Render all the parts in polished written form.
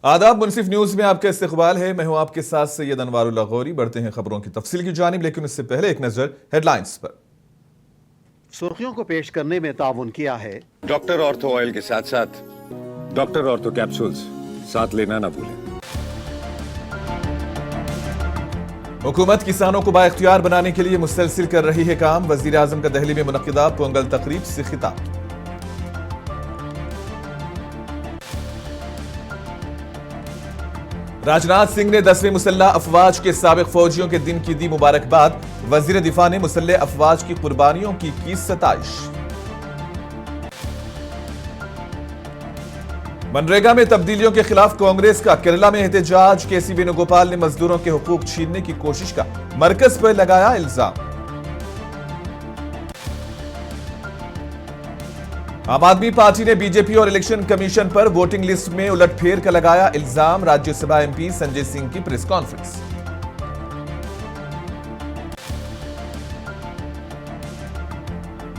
आदाब। मुनसिफ न्यूज में आपका इस्तकबाल है। मैं हूं आपके साथ सैयद अनवारुल्लाह गौरी। बढ़ते हैं खबरों की तफसील की जानिब, लेकिन उससे पहले एक नजर हेडलाइंस पर। सुर्खियों को पेश करने में ताउन किया है डॉक्टर ऑर्थो ऑयल के साथ साथ डॉक्टर ऑर्थो कैप्सूल्स साथ लेना ना भूलें। हुकूमत किसानों को बाइख्तियार बनाने के लिए मुसलसिल कर रही है काम। वजीर आजम का दहली में मुनक्किदा पोंगल तकरीब से खिताब। राजनाथ सिंह ने 10वीं मुसल्लह अफवाज के साबिक फौजियों के दिन की दी मुबारकबाद। वजीर दिफा ने मुसल्लह अफवाज की कुर्बानियों की सताइश। मनरेगा में तब्दीलियों के खिलाफ कांग्रेस का केरला में एहतजाज। केसी वेणुगोपाल ने मजदूरों के हुकूक छीनने की कोशिश का मरकज पर लगाया इल्जाम। आम आदमी पार्टी ने बीजेपी और इलेक्शन कमीशन पर वोटिंग लिस्ट में उलटफेर का लगाया इल्जाम। राज्यसभा एमपी संजय सिंह की प्रेस कॉन्फ्रेंस।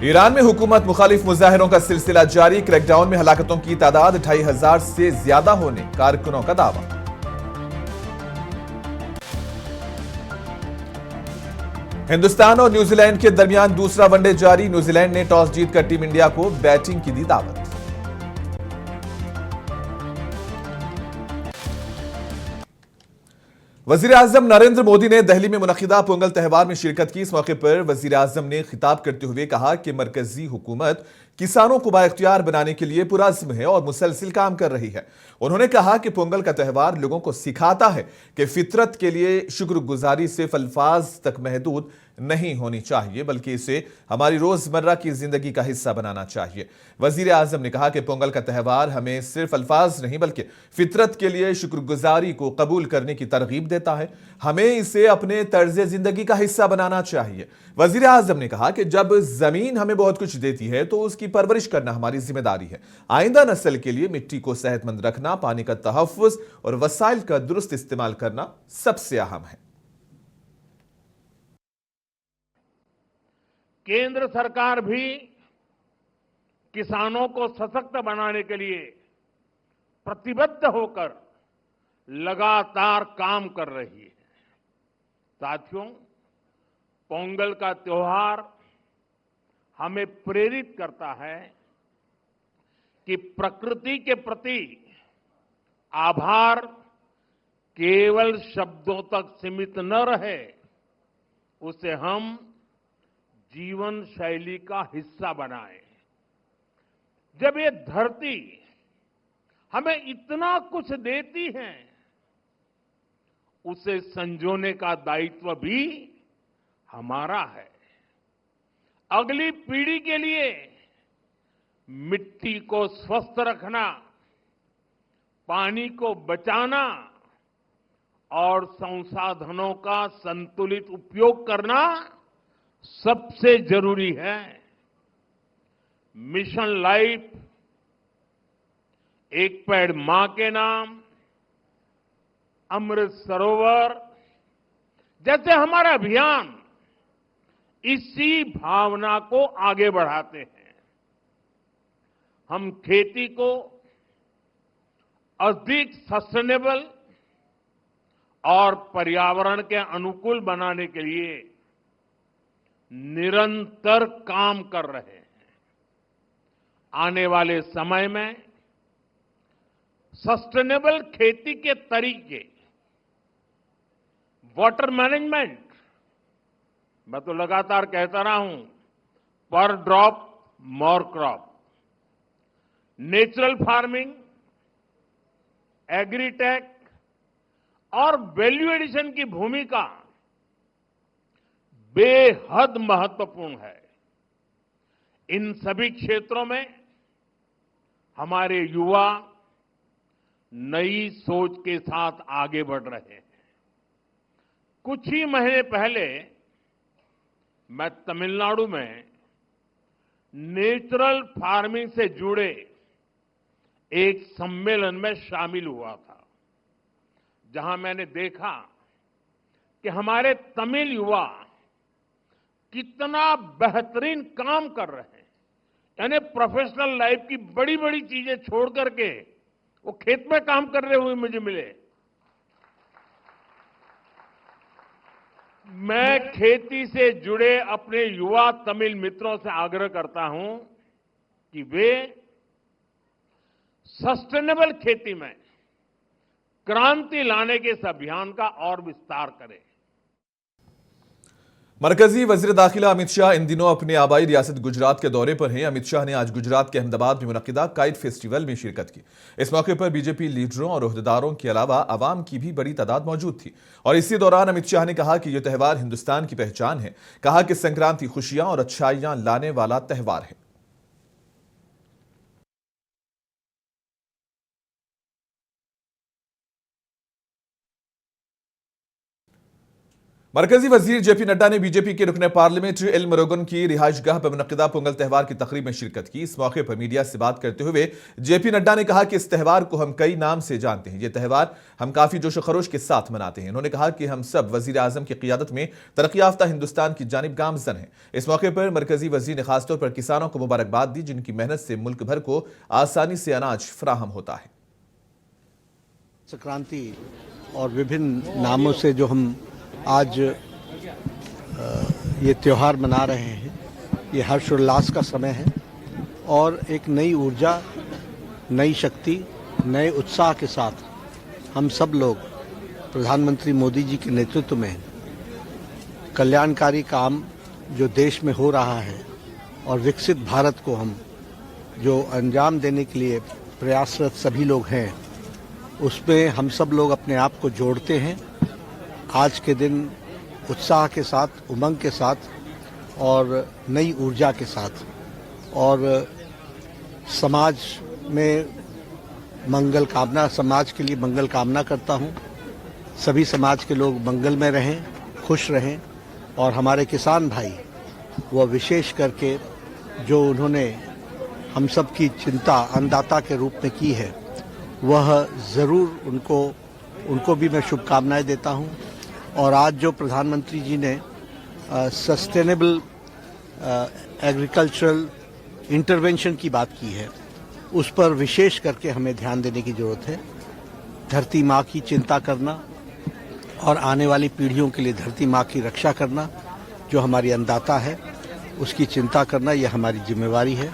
ईरान में हुकूमत मुखालिफ मुजाहिरों का सिलसिला जारी। क्रैकडाउन में हलाकतों की तादाद 2500 से ज्यादा होने कारकुनों का दावा। हिंदुस्तान और न्यूजीलैंड के दरमियान दूसरा वनडे जारी। न्यूजीलैंड ने टॉस जीतकर टीम इंडिया को बैटिंग की दी दावत। वजीर आजम नरेंद्र मोदी ने दिल्ली में मुनक्किदा पोंगल त्यौहार में शिरकत की। इस मौके पर वजीर आजम ने खिताब करते हुए कहा कि मरकजी हुकूमत किसानों को बाइख्तियार बनाने के लिए पुरअज़्म है और मुसलसिल काम कर रही है। उन्होंने कहा कि पोंगल का त्यौहार लोगों को सिखाता है कि फितरत के लिए शुक्रगुजारी सिर्फ अल्फाज तक महदूद नहीं होनी चाहिए, बल्कि इसे हमारी रोजमर्रा की जिंदगी का हिस्सा बनाना चाहिए। वजीर आजम ने कहा कि पोंगल का त्यौहार हमें सिर्फ अल्फाज नहीं बल्कि फितरत के लिए शुक्रगुजारी को कबूल करने की तरगीब देता है। हमें इसे अपने तर्ज जिंदगी का हिस्सा बनाना चाहिए। वजीर आजम ने कहा कि जब जमीन हमें बहुत कुछ देती है तो उसकी परवरिश करना हमारी जिम्मेदारी है। आइंदा नस्ल के लिए मिट्टी को सेहतमंद रखना, पानी का तहफ़्फ़ुज़ और वसाइल का दुरुस्त इस्तेमाल करना सबसे अहम है। केंद्र सरकार भी किसानों को सशक्त बनाने के लिए प्रतिबद्ध होकर लगातार काम कर रही है। साथियों, पोंगल का त्योहार हमें प्रेरित करता है कि प्रकृति के प्रति आभार केवल शब्दों तक सीमित न रहे, उसे हम जीवन शैली का हिस्सा बनाएं। जब ये धरती हमें इतना कुछ देती है, उसे संजोने का दायित्व भी हमारा है। अगली पीढ़ी के लिए मिट्टी को स्वस्थ रखना, पानी को बचाना और संसाधनों का संतुलित उपयोग करना सबसे जरूरी है। मिशन लाइफ, एक पेड़ मां के नाम, अमृत सरोवर जैसे हमारा अभियान इसी भावना को आगे बढ़ाते हैं। हम खेती को अधिक सस्टेनेबल और पर्यावरण के अनुकूल बनाने के लिए निरंतर काम कर रहे हैं। आने वाले समय में सस्टेनेबल खेती के तरीके, वाटर मैनेजमेंट, मैं तो लगातार कहता रहा हूं, पर drop more crop, natural farming, agritech और वैल्यू एडिशन की भूमिका बेहद महत्वपूर्ण है। इन सभी क्षेत्रों में हमारे युवा नई सोच के साथ आगे बढ़ रहे हैं। कुछ ही महीने पहले मैं तमिलनाडु में नेचुरल फार्मिंग से जुड़े एक सम्मेलन में शामिल हुआ था, जहां मैंने देखा कि हमारे तमिल युवा कितना बेहतरीन काम कर रहे हैं। यानी प्रोफेशनल लाइफ की बड़ी बड़ी चीजें छोड़ करके वो खेत में काम कर रहे हुए मुझे मिले। मैं खेती से जुड़े अपने युवा तमिल मित्रों से आग्रह करता हूं कि वे सस्टेनेबल खेती में क्रांति लाने के इस अभियान का और विस्तार करें। मरकजी वजीर दाखिला अमित शाह इन दिनों अपने आबाई रियासत गुजरात के दौरे पर हैं। अमित शाह ने आज गुजरात के अहमदाबाद में मुनक्किदा काइट फेस्टिवल में शिरकत की। इस मौके पर बीजेपी लीडरों और ओहदेदारों के अलावा आवाम की भी बड़ी तादाद मौजूद थी और इसी दौरान अमित शाह ने कहा कि यह त्यौहार हिंदुस्तान की पहचान है। कहा कि संक्रांति खुशियां और अच्छाइयां लाने वाला त्यौहार है। मरकजी वजीर जेपी नड्डा ने बीजेपी के रुकने पार्लियामेंट एल मुरुगन की रिहाइशगाह पर मुनक्किदा पोंगल त्यौहार की तकरीब में शिरकत की। इस मौके पर मीडिया से बात करते हुए जेपी नड्डा ने कहा कि इस त्यौहार को हम कई नाम से जानते हैं। यह त्यौहार हम काफी जोश खरोश के साथ मनाते हैं। उन्होंने कहा कि हम सब वजीर आजम की क़ियादत में तरक्की याफ्ता हिंदुस्तान की जानिब गामजन हैं। इस मौके पर मरकजी वजीर ने खासतौर पर किसानों को मुबारकबाद दी, जिनकी मेहनत से मुल्क भर को आसानी से अनाज फराहम होता है। संक्रांति और विभिन्न नामों से जो हम आज ये त्यौहार मना रहे हैं, ये हर्षोल्लास का समय है और एक नई ऊर्जा, नई शक्ति, नए उत्साह के साथ हम सब लोग प्रधानमंत्री मोदी जी के नेतृत्व में कल्याणकारी काम जो देश में हो रहा है और विकसित भारत को हम जो अंजाम देने के लिए प्रयासरत सभी लोग हैं, उसमें हम सब लोग अपने आप को जोड़ते हैं। आज के दिन उत्साह के साथ, उमंग के साथ और नई ऊर्जा के साथ और समाज में मंगल कामना, समाज के लिए मंगल कामना करता हूं। सभी समाज के लोग मंगल में रहें, खुश रहें और हमारे किसान भाई वह विशेष करके जो उन्होंने हम सब की चिंता अन्नदाता के रूप में की है, वह ज़रूर उनको भी मैं शुभकामनाएं देता हूं। और आज जो प्रधानमंत्री जी ने सस्टेनेबल एग्रीकल्चरल इंटरवेंशन की बात की है, उस पर विशेष करके हमें ध्यान देने की ज़रूरत है। धरती माँ की चिंता करना और आने वाली पीढ़ियों के लिए धरती माँ की रक्षा करना, जो हमारी अन्नदाता है उसकी चिंता करना, यह हमारी जिम्मेवारी है।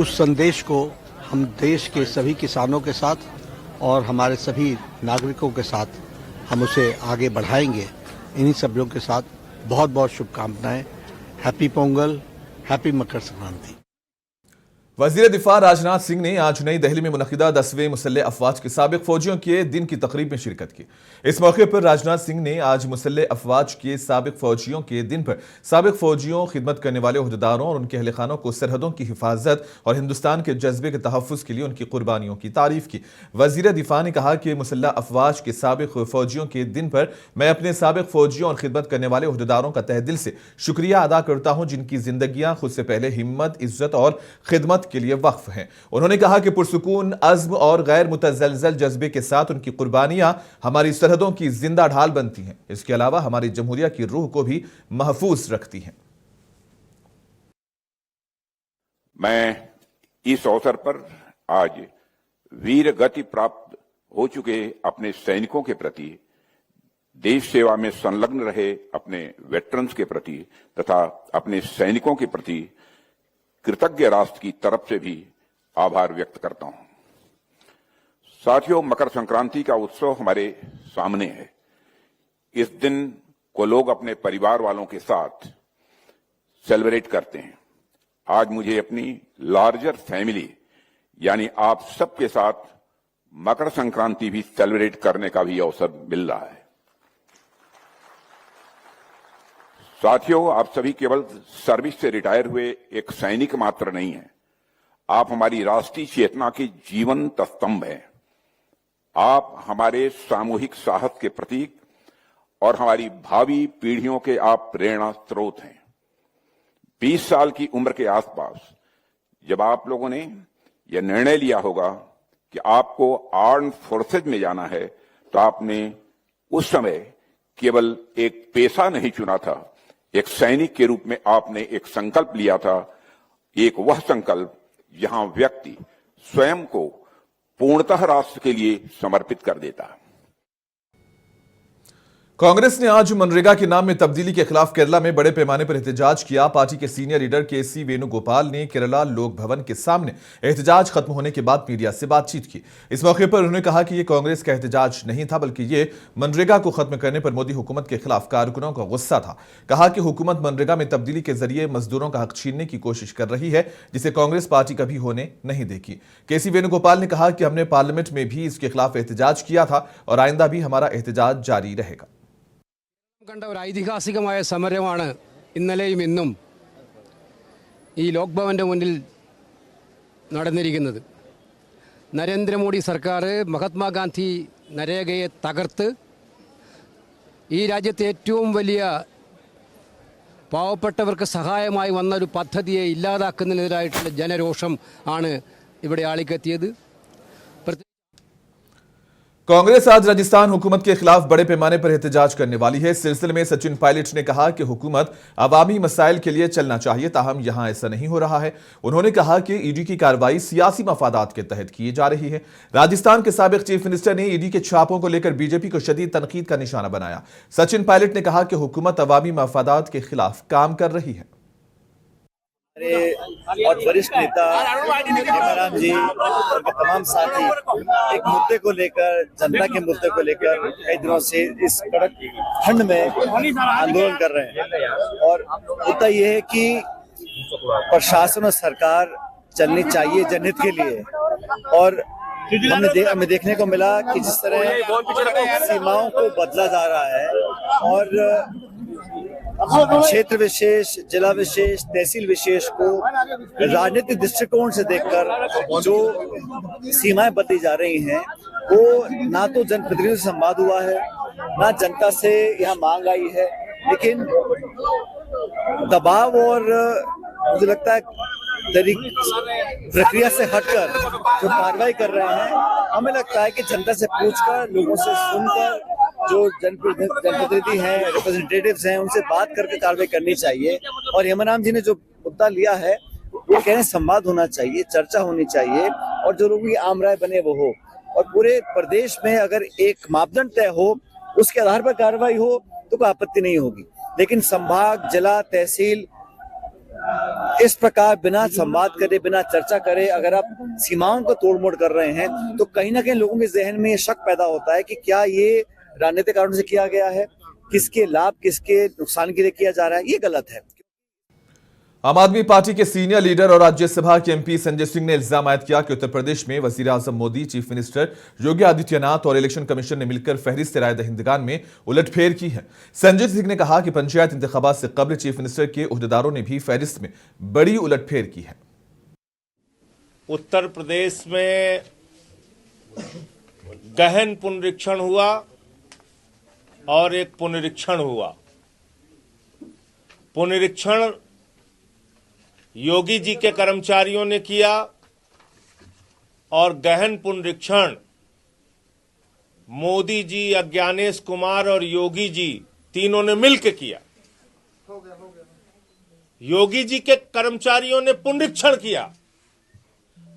उस संदेश को हम देश के सभी किसानों के साथ और हमारे सभी नागरिकों के साथ हम उसे आगे बढ़ाएंगे। इन्हीं सभी के साथ बहुत बहुत शुभकामनाएं। Happy Pongal, happy Makar Sankranti. वजीर दिफा राजनाथ सिंह ने आज नई दिल्ली में मुनक्किदा 10वें मुसल्लह अफवाज के साबिक फौजियों के दिन की तकरीब में शिरकत की। इस मौके पर राजनाथ सिंह ने आज मुसल्लह अफवाज के साबिक फौजियों के दिन पर साबिक फौजियों, खिदमत करने वाले ओहदेदारों और उनके अहल खानों को सरहदों की हिफाजत और हिंदुस्तान के जज्बे के तहफ़्फ़ुज़ के लिए उनकी कुर्बानियों की तारीफ की। वजीर दिफा ने कहा कि मुसल्लह अफवाज के साबिक फौजियों के दिन पर मैं अपने साबिक फौजियों और खिदमत करने वाले ओहदेदारों का तहे दिल से शुक्रिया अदा करता हूँ, जिनकी जिंदगियां खुद से पहले हिम्मत, इज्जत और खिदमत के लिए वक्फ हैं। उन्होंने कहा कि पुरसुकून अज़्म और गैर मुतज़लज़ल जज्बे के साथ उनकी कुर्बानियां हमारी सरहदों की जिंदा ढाल बनती हैं। इसके अलावा हमारी जमहूरिया की रूह को भी महफूज रखती हैं। मैं इस अवसर पर आज वीर गति प्राप्त हो चुके अपने सैनिकों के प्रति, देश सेवा में संलग्न रहे अपने वेटरन्स के प्रति तथा अपने सैनिकों के प्रति कृतज्ञ राष्ट्र की तरफ से भी आभार व्यक्त करता हूं। साथियों, मकर संक्रांति का उत्सव हमारे सामने है। इस दिन को लोग अपने परिवार वालों के साथ सेलिब्रेट करते हैं। आज मुझे अपनी लार्जर फैमिली यानी आप सबके साथ मकर संक्रांति भी सेलिब्रेट करने का भी अवसर मिल रहा है। साथियों, आप सभी केवल सर्विस से रिटायर हुए एक सैनिक मात्र नहीं हैं। आप हमारी राष्ट्रीय चेतना के जीवंत स्तंभ हैं। आप हमारे सामूहिक साहस के प्रतीक और हमारी भावी पीढ़ियों के आप प्रेरणा स्रोत हैं। 20 साल की उम्र के आसपास जब आप लोगों ने यह निर्णय लिया होगा कि आपको आर्म्ड फोर्सेज में जाना है, तो आपने उस समय केवल एक पेशा नहीं चुना था, एक सैनिक के रूप में आपने एक संकल्प लिया था। एक वह संकल्प जहां व्यक्ति स्वयं को पूर्णतः राष्ट्र के लिए समर्पित कर देता। कांग्रेस ने आज मनरेगा के नाम में तब्दीली के खिलाफ केरला में बड़े पैमाने पर एहतजाज किया। पार्टी के सीनियर लीडर केसी वेणुगोपाल ने केरला लोक भवन के सामने एहतजाज खत्म होने के बाद मीडिया से बातचीत की। इस मौके पर उन्होंने कहा कि यह कांग्रेस का एहतजाज नहीं था, बल्कि ये मनरेगा को खत्म करने पर मोदी हुकूमत के खिलाफ कारकुनों का गुस्सा था। कहा कि हुकूमत मनरेगा में तब्दीली के जरिए मजदूरों का हक छीनने की कोशिश कर रही है, जिसे कांग्रेस पार्टी कभी होने नहीं देगी। केसी वेणुगोपाल ने कहा कि हमने पार्लियामेंट में भी इसके खिलाफ एहतजाज किया था और आइंदा भी हमारा एहतजाज जारी रहेगा। കണ്ട ഒരു ഐതിഹാസികമായ സമരമാണ് ഇന്നലെയും ഇന്നും ഈ ലോക് ഭവന്റെ മുന്നിൽ നടന്നിരിക്കുന്നത്. നരേന്ദ്രമോദി സർക്കാർ മഹാത്മാഗാന്ധി നരേഗയെ തകർത്ത് ഈ രാജ്യത്തെ ഏറ്റവും വലിയ പാവപ്പെട്ടവർക്ക് സഹായമായി വന്ന ഒരു പദ്ധതിയെ ഇല്ലാതാക്കുന്നതിനെതിരായിട്ടുള്ള ജനരോഷം ആണ് ഇവിടെ ആളിക്കെത്തിയത്. कांग्रेस आज राजस्थान हुकूमत के खिलाफ बड़े पैमाने पर एहतजाज करने वाली है। इस सिलसिले में सचिन पायलट ने कहा कि हुकूमत अवामी मसाइल के लिए चलना चाहिए, ताहम यहां ऐसा नहीं हो रहा है। उन्होंने कहा कि ईडी की कार्रवाई सियासी मफादात के तहत की जा रही है। राजस्थान के साबिक चीफ मिनिस्टर ने ईडी के छापों को लेकर बीजेपी को शदीद तनकीद का निशाना बनाया। सचिन पायलट ने कहा कि हुकूमत अवामी मफादात के खिलाफ काम कर रही है। और वरिष्ठ नेता हेमाराम जी और तमाम साथी एक मुद्दे को लेकर, जनता के मुद्दे को लेकर कई दिनों से इस कड़क ठंड में आंदोलन कर रहे हैं। और मुद्दा यह है कि प्रशासन और सरकार चलनी चाहिए जनहित के लिए। और हमें देखने को मिला कि जिस तरह सीमाओं को बदला जा रहा है और क्षेत्र विशेष, जिला विशेष, तहसील विशेष को राजनीतिक दृष्टिकोण से देखकर जो सीमाएं बदली जा रही हैं, वो ना तो जनप्रतिनिधियों से संवाद हुआ है, ना जनता से यहाँ मांग आई है, लेकिन दबाव और मुझे लगता है प्रक्रिया से हटकर जो कार्रवाई कर रहे हैं, हमें लगता है कि जनता से पूछकर, लोगों से सुनकर, जो जनप्रतिनिधि हैं, रिप्रेजेंटेटिव्स हैं, उनसे बात करके कार्रवाई करनी चाहिए। और हेमाराम जी ने जो मुद्दा लिया है, वो कह रहे हैं संवाद होना चाहिए, चर्चा होनी चाहिए और जो लोगों की आम राय बने वो हो। और पूरे प्रदेश में अगर एक मापदंड तय हो, उसके आधार पर कार्रवाई हो तो कोई आपत्ति नहीं होगी। लेकिन संभाग, जिला, तहसील इस प्रकार बिना संवाद करे, बिना चर्चा करे अगर आप सीमाओं को तोड़-मोड़ कर रहे हैं, तो कहीं ना कहीं लोगों के जहन में ये शक पैदा होता है कि क्या ये राजनीतिक कारणों से किया गया है, किसके लाभ, किसके नुकसान के लिए किया जा रहा है, ये गलत है। आम आदमी पार्टी के सीनियर लीडर और राज्यसभा के एमपी संजय सिंह ने इल्जाम आयद किया कि उत्तर प्रदेश में वजीर आजम मोदी, चीफ मिनिस्टर योगी आदित्यनाथ और इलेक्शन कमीशन ने मिलकर फहरिस्त राय दहिंदगान में उलटफेर की है। संजय सिंह ने कहा कि पंचायत इंतखाबात से कबल चीफ मिनिस्टर के उहदेदारों ने भी फहरिस्त में बड़ी उलटफेर की है। उत्तर प्रदेश में गहन पुनरीक्षण हुआ और एक पुनरीक्षण हुआ। पुनरीक्षण योगी जी के कर्मचारियों ने किया और गहन पुनरीक्षण मोदी जी, अज्ञानेश कुमार और योगी जी तीनों ने मिलकर किया। योगी जी के कर्मचारियों ने पुनरीक्षण किया,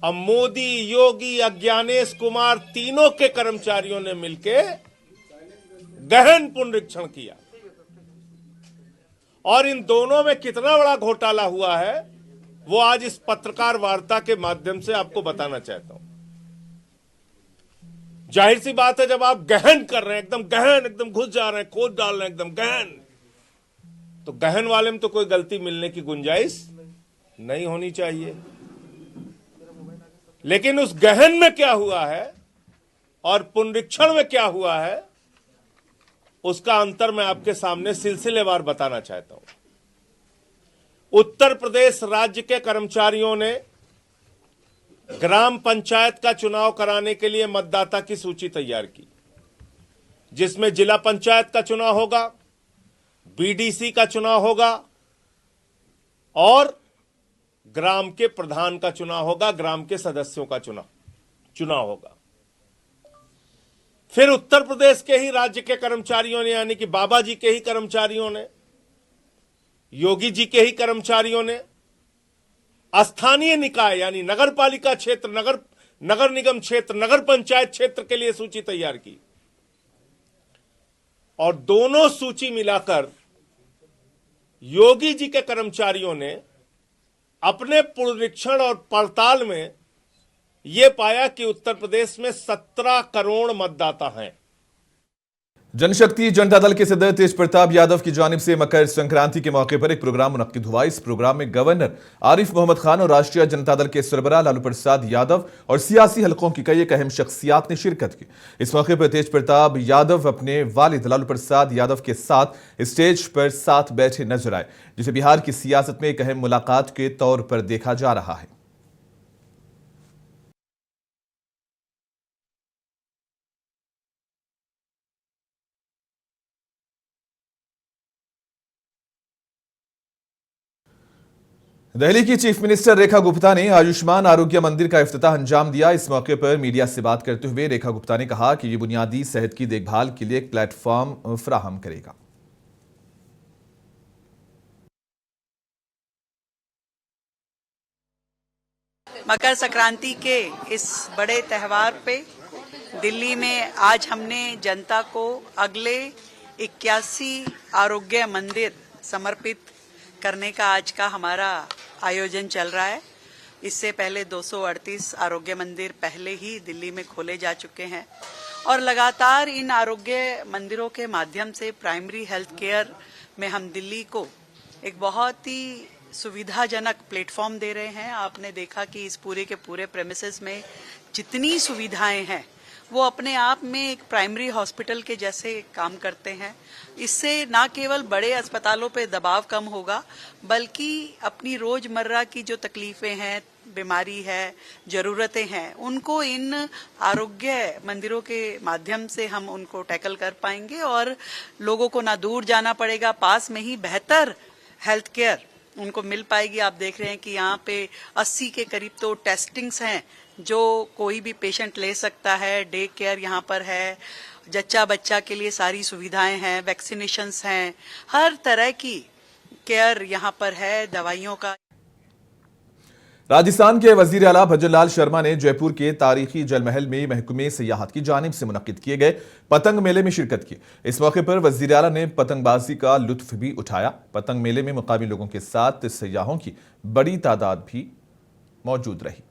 अब मोदी, योगी, अज्ञानेश कुमार तीनों के कर्मचारियों ने मिलकर गहन पुनरीक्षण किया। और इन दोनों में कितना बड़ा घोटाला हुआ है वो आज इस पत्रकार वार्ता के माध्यम से आपको बताना चाहता हूं। जाहिर सी बात है, जब आप गहन कर रहे हैं, एकदम गहन, एकदम घुस जा रहे हैं, खोद डाल रहे हैं, एकदम गहन, तो गहन वाले में तो कोई गलती मिलने की गुंजाइश नहीं होनी चाहिए। लेकिन उस गहन में क्या हुआ है और पुनरीक्षण में क्या हुआ है, उसका अंतर मैं आपके सामने सिलसिलेवार बताना चाहता हूं। उत्तर प्रदेश राज्य के कर्मचारियों ने ग्राम पंचायत का चुनाव कराने के लिए मतदाता की सूची तैयार की, जिसमें जिला पंचायत का चुनाव होगा, बीडीसी का चुनाव होगा और ग्राम के प्रधान का चुनाव होगा, ग्राम के सदस्यों का चुनाव होगा। फिर उत्तर प्रदेश के ही राज्य के कर्मचारियों ने, यानी कि बाबा जी के ही कर्मचारियों ने, योगी जी के ही कर्मचारियों ने स्थानीय निकाय यानी नगर पालिका क्षेत्र, नगर नगर निगम क्षेत्र, नगर पंचायत क्षेत्र के लिए सूची तैयार की और दोनों सूची मिलाकर योगी जी के कर्मचारियों ने अपने पुनरीक्षण और पड़ताल में यह पाया कि उत्तर प्रदेश में 17 करोड़ मतदाता हैं। जनशक्ति जनता दल के सदस्य तेज प्रताप यादव की जानिब से मकर संक्रांति के मौके पर एक प्रोग्राम मुनक्किद हुआ। इस प्रोग्राम में गवर्नर आरिफ मोहम्मद खान और राष्ट्रीय जनता दल के सरबराह लालू प्रसाद यादव और सियासी हलकों की कई अहम शख्सियात ने शिरकत की। इस मौके पर तेज प्रताप यादव अपने वालिद लालू प्रसाद यादव के साथ स्टेज पर साथ बैठे नजर आए, जिसे बिहार की सियासत में एक अहम मुलाकात के तौर पर देखा जा रहा है। दिल्ली की चीफ मिनिस्टर रेखा गुप्ता ने आयुष्मान आरोग्य मंदिर का इफ्तिताह अंजाम दिया। इस मौके पर मीडिया से बात करते हुए रेखा गुप्ता ने कहा कि यह बुनियादी सेहत की देखभाल के लिए एक प्लेटफॉर्म फराहम करेगा। मकर संक्रांति के इस बड़े त्योहार पे दिल्ली में आज हमने जनता को अगले 81 आरोग्य मंदिर समर्पित करने का आज का हमारा आयोजन चल रहा है। इससे पहले 238 आरोग्य मंदिर पहले ही दिल्ली में खोले जा चुके हैं और लगातार इन आरोग्य मंदिरों के माध्यम से प्राइमरी हेल्थ केयर में हम दिल्ली को एक बहुत ही सुविधाजनक प्लेटफॉर्म दे रहे हैं। आपने देखा कि इस पूरे के पूरे प्रेमिसेस में जितनी सुविधाएं हैं वो अपने आप में एक प्राइमरी हॉस्पिटल के जैसे काम करते हैं। इससे ना केवल बड़े अस्पतालों पे दबाव कम होगा, बल्कि अपनी रोजमर्रा की जो तकलीफें हैं, बीमारी है, जरूरतें हैं, उनको इन आरोग्य मंदिरों के माध्यम से हम उनको टैकल कर पाएंगे और लोगों को ना दूर जाना पड़ेगा, पास में ही बेहतर हेल्थ केयर उनको मिल पाएगी। आप देख रहे हैं कि यहाँ पे 80 के करीब तो टेस्टिंग्स हैं जो कोई भी पेशेंट ले सकता है। डे केयर यहाँ पर है, जच्चा बच्चा के लिए सारी सुविधाएं हैं, वैक्सीनेशंस हैं, हर तरह की केयर यहाँ पर है, दवाइयों का। राजस्थान के वजीर आला भजनलाल शर्मा ने जयपुर के तारीखी जल महल में महकमे सियाहत की जानिब से मुनक्किद किए गए पतंग मेले में शिरकत की। इस मौके पर वजीर आला ने पतंगबाजी का लुत्फ भी उठाया। पतंग मेले में मुकामी लोगों के साथ सयाहों की बड़ी तादाद भी मौजूद रही।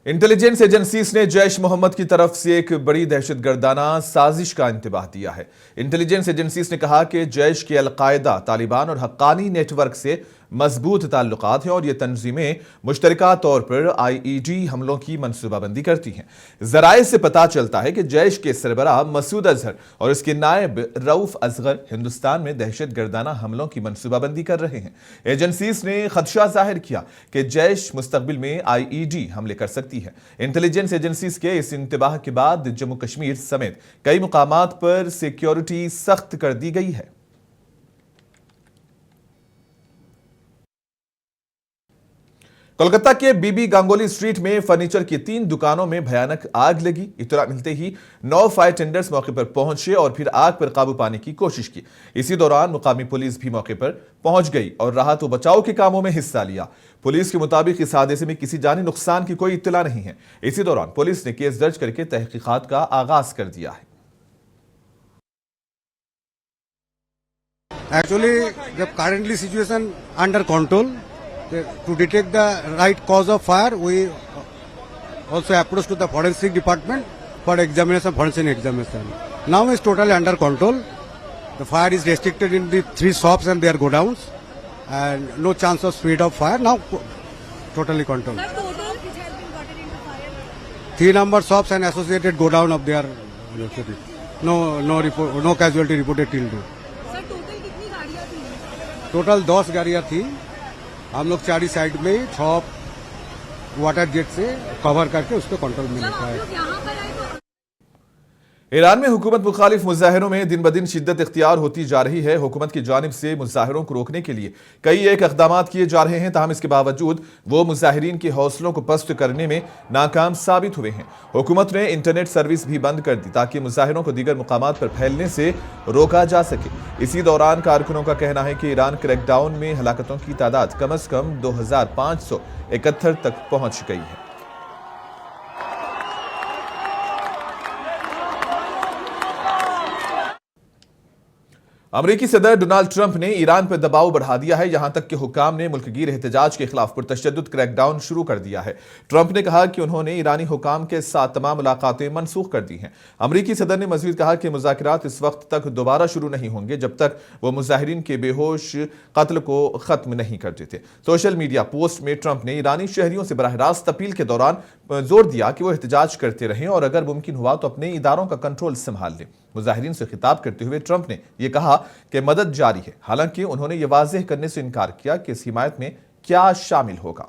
इंटेलिजेंस एजेंसीज ने जैश मोहम्मद की तरफ से एक बड़ी दहशतगर्दाना साजिश का इंतबाह दिया है। इंटेलिजेंस एजेंसीज ने कहा कि जैश के अलकायदा, तालिबान और हक्कानी नेटवर्क से मजबूत ताल्लुकात हैं और ये तंजीमें मुश्तरका तौर पर IED हमलों की मनसूबाबंदी करती हैं। जराए से पता चलता है कि जैश के सरबराह मसूद अजहर और उसके नायब रऊफ असगर हिंदुस्तान में दहशतगर्दाना हमलों की मनसूबाबंदी कर रहे हैं। एजेंसीज ने खदशा जाहिर किया कि जैश मुस्तकबिल में IED हमले कर सकती है। इंटेलिजेंस एजेंसीज के इस इंतबाह के बाद जम्मू कश्मीर समेत कई मुकामात पर सिक्योरिटी सख्त कर दी गई है। कोलकाता के बीबी गांगुली स्ट्रीट में फर्नीचर की 3 दुकानों में भयानक आग लगी। इत्तला मिलते ही 9 फायर टेंडर्स मौके पर पहुंचे और फिर आग पर काबू पाने की कोशिश की। इसी दौरान मुकामी पुलिस भी मौके पर पहुंच गई और राहत व बचाव के कामों में हिस्सा लिया। पुलिस के मुताबिक इस हादसे में किसी जानी नुकसान की कोई इत्तला नहीं है। इसी दौरान पुलिस ने केस दर्ज करके तहकीकात का आगाज कर दिया है। Actually, the currently situation under control. To detect the right cause of fire, we also approached to the forensic department for examination, forensic examination. Now it's totally under control. The fire is restricted in the 3 shops and their godowns, and no chance of spread of fire. Now totally controlled. 3 number shops and associated godown of their no report, no casualty reported till date. Sir total कितनी गाड़ियाँ थी? Total 10 गाड़ियाँ थी। हम लोग 4 side में 6 water jet से cover करके उसको कंट्रोल में लेता है। ईरान में हुकूमत मुखालिफ मुजाहिरों में दिन ब दिन शिद्दत इख्तियार होती जा रही है। हुकूमत की जानिब से मुजाहिरों को रोकने के लिए कई एक इक़दाम किए जा रहे हैं, ताहम इसके बावजूद वो मुजाहिरीन के हौसलों को पस्त करने में नाकाम साबित हुए हैं। हुकूमत ने इंटरनेट सर्विस भी बंद कर दी ताकि मुजाहिरों को दीगर मुकामात पर फैलने से रोका जा सके। इसी दौरान कारकुनों का कहना है कि ईरान क्रैकडाउन में हलाकतों की तादाद कम अज कम 2571 तक पहुंच गई है। अमेरिकी सदर डोनाल्ड ट्रंप ने ईरान पर दबाव बढ़ा दिया है, यहां तक कि हुक्काम ने मुल्कगीर एहतजाज के खिलाफ पुरतशद्दुद क्रैकडाउन शुरू कर दिया है। ट्रंप ने कहा कि उन्होंने ईरानी हुक्काम के साथ तमाम मुलाकातें मनसूख कर दी हैं। अमेरिकी सदर ने मजीद कहा कि मुज़ाकरात इस वक्त तक दोबारा शुरू नहीं होंगे जब तक वो मुजाहिरीन के बेहोश कत्ल को खत्म नहीं कर देते। सोशल मीडिया पोस्ट में ट्रंप ने ईरानी शहरियों से बराह रास्त अपील के दौरान जोर दिया कि वो एहतजाज करते रहें और अगर मुमकिन हुआ तो अपने इदारों का कंट्रोल संभाल लें। मुजाहिरीन से खिताब करते हुए ट्रंप ने यह कहा कि मदद जारी है, हालांकि उन्होंने यह वाज़ेह करने से इनकार किया कि इस हिमायत में क्या शामिल होगा।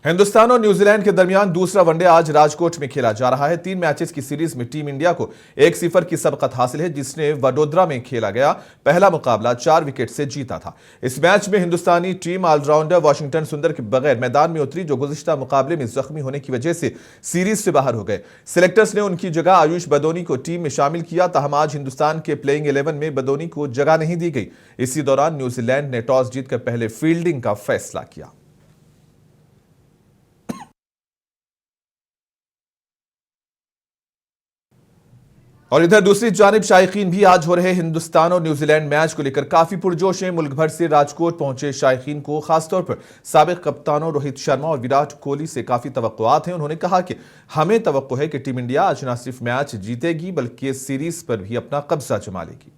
हिंदुस्तान और न्यूजीलैंड के दरमियान दूसरा वनडे आज राजकोट में खेला जा रहा है। 3 मैचेस की सीरीज में टीम इंडिया को 1-0 की सबकत हासिल है, जिसने वडोदरा में खेला गया पहला मुकाबला 4 विकेट से जीता था। इस मैच में हिंदुस्तानी टीम ऑलराउंडर वाशिंगटन सुंदर के बगैर मैदान में उतरी, जो गुज़िश्ता मुकाबले में जख्मी होने की वजह से सीरीज से बाहर हो गए। सिलेक्टर्स ने उनकी जगह आयुष बदोनी को टीम में शामिल किया, ताहम आज हिंदुस्तान के प्लेइंग 11 में बदोनी को जगह नहीं दी गई। इसी दौरान न्यूजीलैंड ने टॉस जीतकर पहले फील्डिंग का फैसला किया। और इधर दूसरी जानिब शायकीन भी आज हो रहे हिंदुस्तान और न्यूजीलैंड मैच को लेकर काफी पुरजोश हैं। मुल्क भर से राजकोट पहुंचे शायकीन को खासतौर पर साबिक कप्तानों रोहित शर्मा और विराट कोहली से काफी तवक्कुआत हैं। उन्होंने कहा कि हमें तवक्को है कि टीम इंडिया आज न सिर्फ मैच जीतेगी बल्कि इस सीरीज पर भी अपना कब्जा जमा लेगी।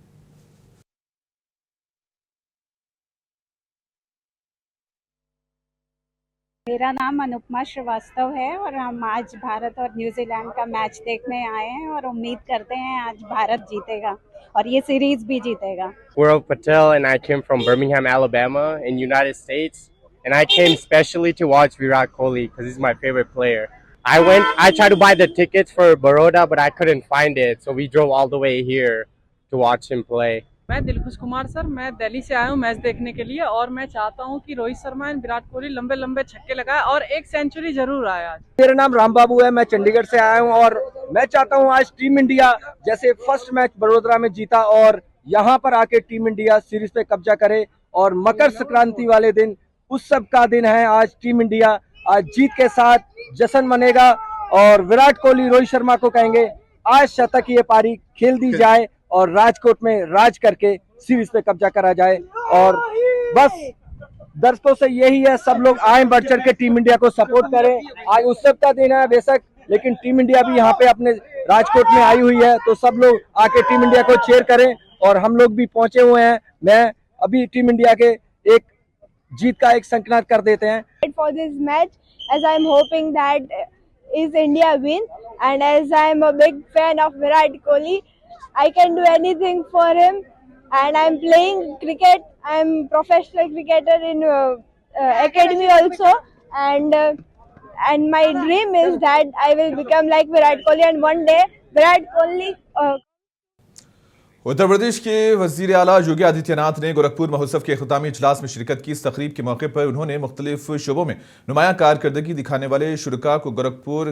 मेरा नाम अनुपमा श्रीवास्तव है और हम आज भारत और न्यूजीलैंड का मैच देखने आए हैं और उम्मीद करते हैं आज भारत जीतेगा और ये सीरीज भी जीतेगा। Gaurav Patel and I came from Birmingham, Alabama in United States and I came specially to watch Virat Kohli because he's my favorite player. I tried to buy the tickets for Baroda but I couldn't find it, so we drove all the way here to watch him play. मैं Dilkhush Kumar sir, मैं दिल्ली से आया हूँ match देखने के लिए और मैं चाहता हूँ कि रोहित शर्मा और विराट कोहली लंबे लंबे छक्के लगाए और एक सेंचुरी जरूर आए आज। मेरा नाम राम बाबू है, मैं चंडीगढ़ से आया हूँ और मैं चाहता हूँ आज टीम इंडिया जैसे फर्स्ट मैच बड़ोदरा में जीता और यहाँ पर आके टीम इंडिया सीरीज पे कब्जा करे और मकर संक्रांति वाले दिन उत्सव का दिन है। आज टीम इंडिया आज जीत के साथ जश्न मनेगा और विराट कोहली रोहित शर्मा को कहेंगे आज शतक ये पारी खेल दी जाए और राजकोट में राज करके सीरीज पे कब्जा करा जाए। और बस दर्शकों से यही है, सब लोग आए बढ़ चढ़ के टीम इंडिया को सपोर्ट करें। आज उत्सव का दिन है बेशक, लेकिन टीम इंडिया भी यहाँ पे अपने राजकोट में आई हुई है, तो सब लोग आके टीम इंडिया को चीयर करें और हम लोग भी पहुंचे हुए हैं। मैं अभी टीम इंडिया के एक जीत का एक संकेत कर देते हैं। For this match, as I'm hoping that is India win, and as I'm a big fan of Virat Kohli, I can do anything for him, and I'm playing cricket. I'm professional cricketer in academy also, and my dream is that I will become like Virat Kohli, and one day Virat Kohli. Uttar Pradesh के वजीर आला योगी आदित्यनाथ ने गोरखपुर महोत्सव के अख्तामी इजलास में शिरकत की। इस तकरीब के मौके पर उन्होंने मुख्तलिफ शोबों में नुमायां कारकर्दगी दिखाने वाले शुरका को गोरखपुर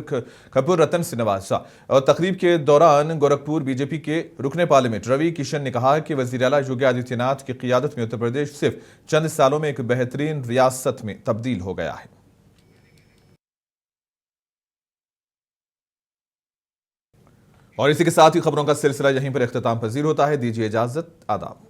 कपूर रतन से नवाजा। और तकरीब के दौरान गोरखपुर बीजेपी के रुकने पार्लियामेंट रवि किशन ने कहा कि वजीर आला योगी आदित्यनाथ की क़ियादत में उत्तर प्रदेश सिर्फ चंद सालों में एक बेहतरीन रियासत में तब्दील हो गया है। और इसी के साथ ही खबरों का सिलसिला यहीं पर इख्तिताम पजीर होता है। दीजिए इजाजत, आदाब।